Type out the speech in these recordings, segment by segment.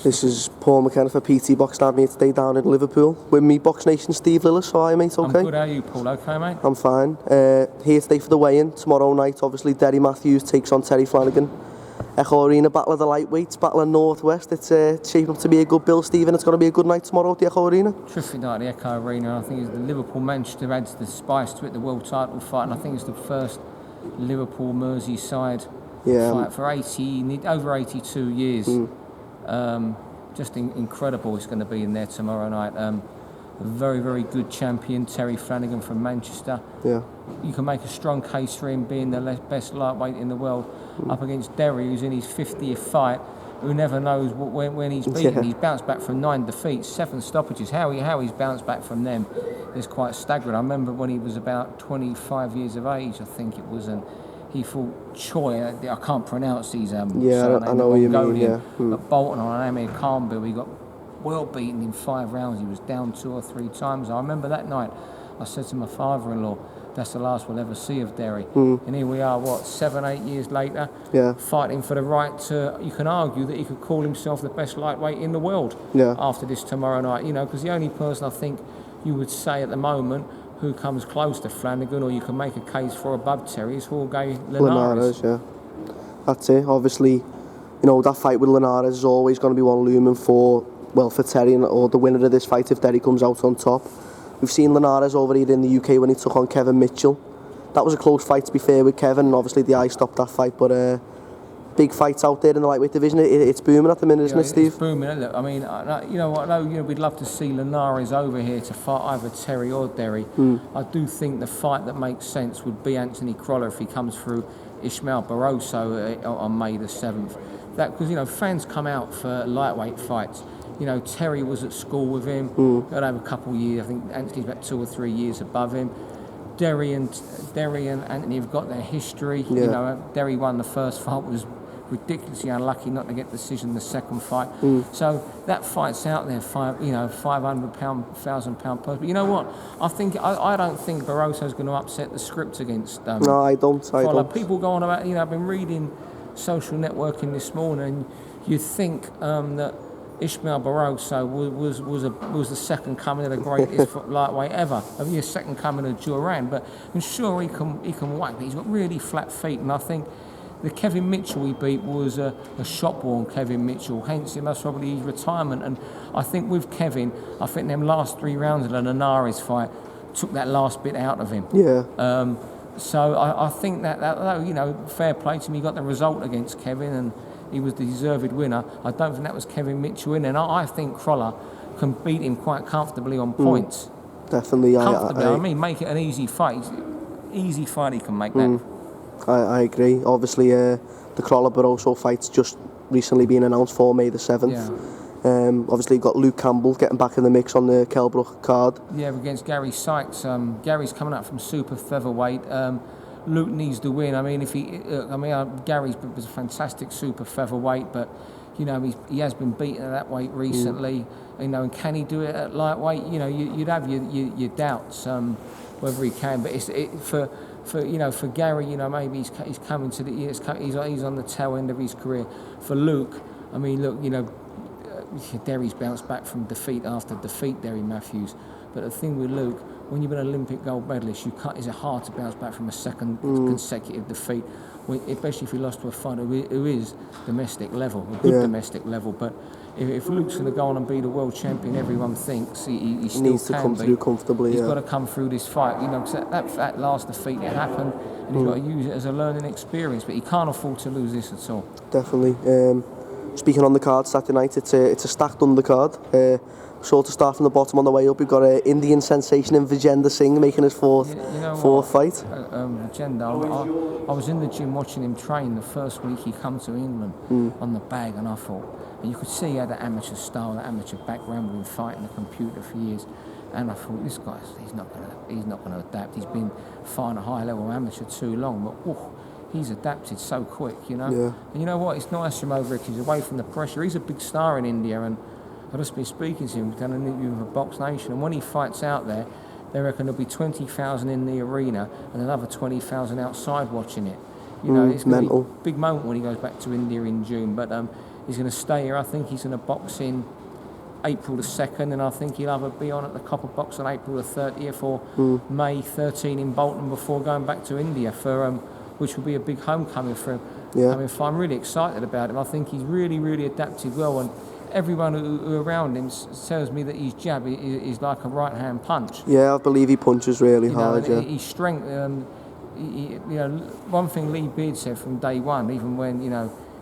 This is Paul McKenna for PT Box Nav here today down in Liverpool with me, Box Nation Steve Lillis. How are you, mate? Okay? I'm good. How are you, Paul? Okay, mate? I'm fine. Here today for the weigh-in. Tomorrow night, obviously, Derry Mathews takes on Terry Flanagan. Echo Arena, battle of the lightweights, battle of Northwest. It's shaping up to be a good bill, Steve, and it's going to be a good night tomorrow at the Echo Arena. Terrific night at the Echo Arena. I think it's the Liverpool-Manchester adds the spice to it, the world title fight, and I think it's the first Liverpool-Merseyside fight for over 82 years. Just incredible. It's going to be in there tomorrow night. A very, very good champion, Terry Flanagan from Manchester. Yeah. You can make a strong case for him being the best lightweight in the world up against Derry, who's in his 50th fight, who never knows when he's beaten. Yeah. He's bounced back from 9 defeats, 7 stoppages. How he's bounced back from them is quite staggering. I remember when he was about 25 years of age, I think it was, and he fought Choi. I can't pronounce these surname. I know what you mean. Yeah. At Bolton on Amir Khanville, he got well beaten in 5 rounds. He was down 2 or 3 times. I remember that night, I said to my father-in-law, that's the last we'll ever see of Derry. And here we are, 7, 8 years later, fighting for the right to, you can argue that he could call himself the best lightweight in the world after this tomorrow night, because the only person I think you would say at the moment who comes close to Flanagan, or you can make a case for above Terry, is Jorge Linares. That's it. Obviously, that fight with Linares is always going to be one looming for Terry, or the winner of this fight if Derry comes out on top. We've seen Linares over here in the UK when he took on Kevin Mitchell. That was a close fight, to be fair, with Kevin, and obviously the eye stopped that fight, but big fights out there in the lightweight division. It's booming at the minute, isn't it, Steve? It's booming, isn't it? I mean, we'd love to see Linares over here to fight either Terry or Derry. I do think the fight that makes sense would be Anthony Crolla if he comes through Ismael Barroso on May the 7th. Because, fans come out for lightweight fights. Terry was at school with him, got over a couple of years. I think Anthony's about 2 or 3 years above him. Derry and Anthony have got their history. Derry won the first fight, was ridiculously unlucky not to get decision the second fight. So that fight's out there, £500, £1,000 per. But you know what? I don't think Barroso's going to upset the script against. No, I don't. People go on about. I've been reading social networking this morning. You'd think that Ismael Barroso was the second coming of the greatest lightweight ever. I mean, the second coming of Duran, but I'm sure he can whack. But he's got really flat feet, and I think the Kevin Mitchell he beat was a shop-worn Kevin Mitchell. Hence, it must probably his retirement. And I think with Kevin, them last 3 rounds of the Linares fight took that last bit out of him. Yeah. So I think that fair play to him. He got the result against Kevin, and he was the deserved winner. I don't think that was Kevin Mitchell in, and I think Crolla can beat him quite comfortably on points. Definitely, comfortably. Make it an easy fight. Easy fight, he can make that. I agree. Obviously, the Crolla Barroso fight's just recently been announced for May the 7th. Yeah. Obviously, you've got Luke Campbell getting back in the mix on the Kelbrook card. Yeah, against Gary Sykes. Gary's coming up from super featherweight. Luke needs to win. I mean, Gary's was a fantastic super featherweight, but he has been beaten at that weight recently. And can he do it at lightweight? You'd have your doubts whether he can. But for Gary, maybe he's coming to he's on the tail end of his career. For Luke, Derry's bounced back from defeat after defeat, Derry Mathews. But the thing with Luke, when you've been an Olympic gold medalist, it's hard to bounce back from a second consecutive defeat, especially if you lost to a fighter who is domestic level, a good domestic level. But if Luke's going to go on and be the world champion, everyone thinks he still needs to come through comfortably. He's got to come through this fight, because that last defeat it happened, and he's got to use it as a learning experience. But he can't afford to lose this at all. Definitely. Speaking on the card Saturday night, it's a stacked undercard. So to start from the bottom on the way up, we've got Indian sensation in Vijender Singh making his fourth fight. Vijender, I was in the gym watching him train the first week he come to England on the bag, and I thought, and you could see he had that amateur style, that amateur background, been fighting the computer for years. And I thought, this guy, he's not going to adapt. He's been fighting a high level amateur too long, but he's adapted so quick, Yeah. And you know what? It's nice from over here. He's away from the pressure. He's a big star in India, and I've just been speaking to him, done an interview with Box Nation, and when he fights out there, they reckon there'll be 20,000 in the arena and another 20,000 outside watching it. It's going to be a big moment when he goes back to India in June. But He's going to stay here. I think he's going to box in April the 2nd, and I think he'll either be on at the Copper Box on April the 30th or May 13 in Bolton before going back to India for which will be a big homecoming for him. Yeah. I mean, I'm really excited about him. I think he's really, really adapted well, and everyone who around him tells me that his jab is like a right-hand punch. Yeah, I believe he punches really hard. Yeah. His strength. One thing Lee Beard said from day one, even when you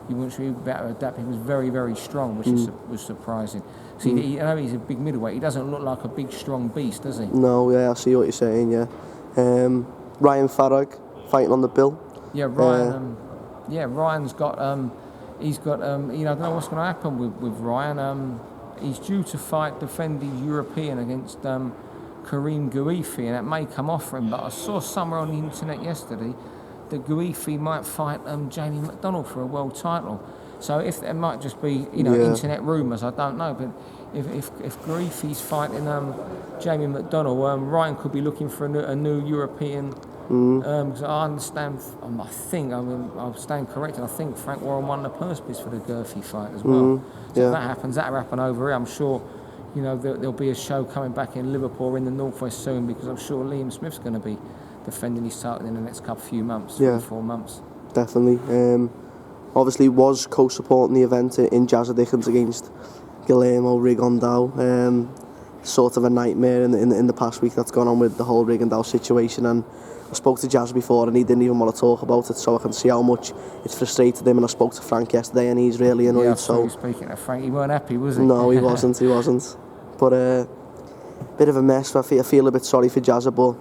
weren't sure he was about to adapt, he was very, very strong, which was surprising. See, I know he's a big middleweight. He doesn't look like a big, strong beast, does he? No, yeah, I see what you're saying. Yeah. Ryan Farag fighting on the bill. Yeah, Ryan. Ryan's got. He's got. I don't know what's going to happen with Ryan. He's due to fight, defend the European against Kareem Gouifi, and that may come off for him. But I saw somewhere on the internet yesterday that Gouifi might fight Jamie McDonnell for a world title. So if there might just be internet rumours, I don't know. But if Gouifi's fighting Jamie McDonnell, Ryan could be looking for a new European. Because I understand, I'll stand corrected. I think Frank Warren won the purse bids for the Gurphy fight as well. So if that happens, that'll happen over here. I'm sure, there'll be a show coming back in Liverpool or in the Northwest soon, because I'm sure Liam Smith's going to be defending his title in the next few months, 3-4 months. Definitely. Obviously, was co-supporting the event in Jazza Dickens against Guillermo Rigondeaux. Sort of a nightmare in the past week that's gone on with the whole Rigondeaux situation, and I spoke to Jazz before and he didn't even want to talk about it, so I can see how much it's frustrated him. And I spoke to Frank yesterday and he's really annoyed. Yeah, so speaking of Frank, he weren't happy, was he? No, he wasn't. But bit of a mess. I feel a bit sorry for Jazza, but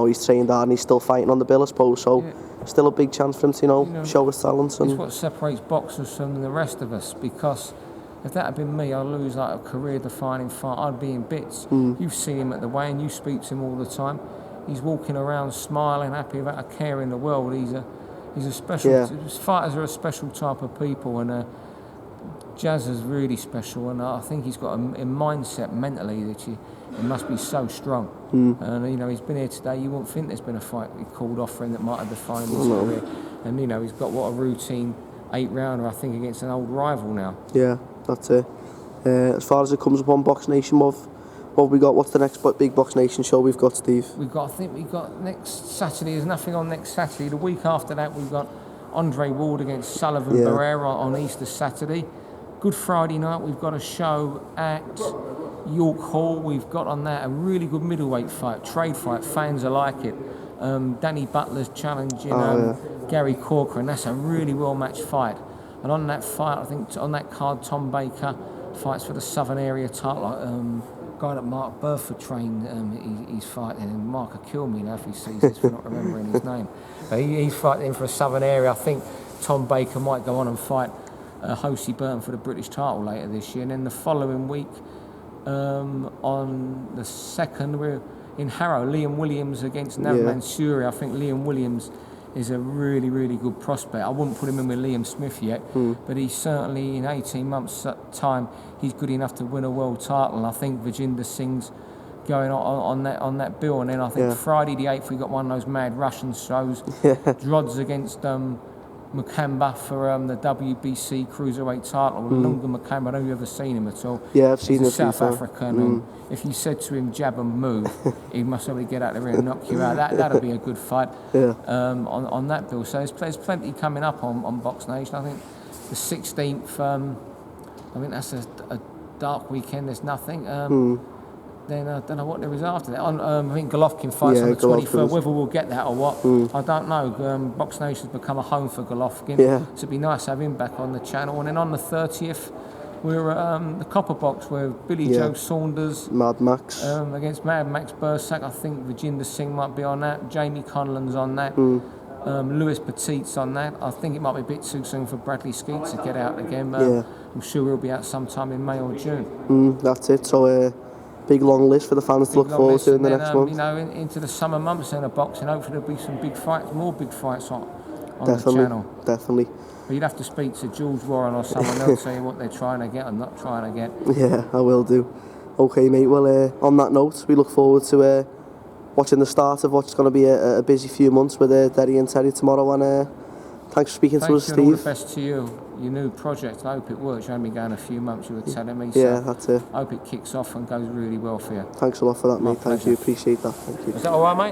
he's trained hard and he's still fighting on the bill, I suppose. So still a big chance for him to show his talents. It's what separates boxers from the rest of us, because if that had been me, I'd lose like a career-defining fight. I'd be in bits. You've seen him at the weigh-in, you speak to him all the time. He's walking around smiling, happy, without a care in the world. He's a special. Fighters are a special type of people, and Jazz is really special. And I think he's got a mindset mentally that he must be so strong. And he's been here today. You wouldn't think there's been a fight he called off for him that might have defined his career. And he's got a routine 8-rounder, I think, against an old rival now. Yeah, that's it. As far as it comes up on Box Nation, what have we got? What's the next big Box Nation show we've got, Steve? We've got next Saturday. There's nothing on next Saturday. The week after that, we've got Andre Ward against Sullivan Barrera on Easter Saturday. Good Friday night, we've got a show at York Hall. We've got on that a really good middleweight fight, trade fight. Fans are like it. Danny Butler's challenging Gary Corker, and that's a really well-matched fight. And on that fight, I think on that card, Tom Baker fights for the Southern Area title. Guy that Mark Burford trained, he's fighting, and Mark will kill me now if he sees this for not remembering his name. But he's fighting for a Southern Area. I think Tom Baker might go on and fight Hosey Burton for the British title later this year. And then the following week, on the 2nd, we're in Harrow. Liam Williams against Nav Mansouri. I think Liam Williams is a really, really good prospect. I wouldn't put him in with Liam Smith yet, but he's certainly, in 18 months' time, he's good enough to win a world title. And I think Virginder Singh's going on that bill. And then I think Friday the 8th, we got one of those mad Russian shows. Drods against Mukamba for the WBC cruiserweight title. Lunga Mukamba, I don't know if you've ever seen him at all. Yeah, I've seen him. South African, and if you said to him jab and move, he must probably get out there and knock you out. That'll be a good fight. On that bill. So there's plenty coming up on Box Nation. I think the 16th. I think that's a dark weekend. There's nothing. Then I don't know what there is after that. I think Golovkin fights on the 23rd. Whether we'll get that or what, I don't know. Box Nation's become a home for Golovkin. So it'd be nice to have him back on the channel. And then on the 30th, we're the Copper Box where Billy Joe Saunders, Mad Max, against Mad Max Bursak. I think Virginder Singh might be on that. Jamie Conlon's on that. Lewis Petit's on that. I think it might be a bit too soon for Bradley Skeet to get out again. I'm sure he'll be out sometime in May or June. That's it. So big long list for the fans to look forward to in the next month. Into the summer months in a boxing, hopefully there'll be some big fights, more big fights on the channel. Definitely. But you'd have to speak to George Warren or someone. They'll tell you what they're trying to get and not trying to get. Yeah, I will do. Okay, mate. Well, on that note, we look forward to watching the start of what's going to be a busy few months with Derry and Terry tomorrow, and Thanks for speaking to Thank us, you, and all the Steve. best to you. Your new project, I hope it works. You've only been going a few months, you were telling me. Yeah, So that's it. I hope it kicks off and goes really well for you. Thanks a lot for that, My mate. Thank pleasure. you. Appreciate that. Thank you. Is that all right, mate?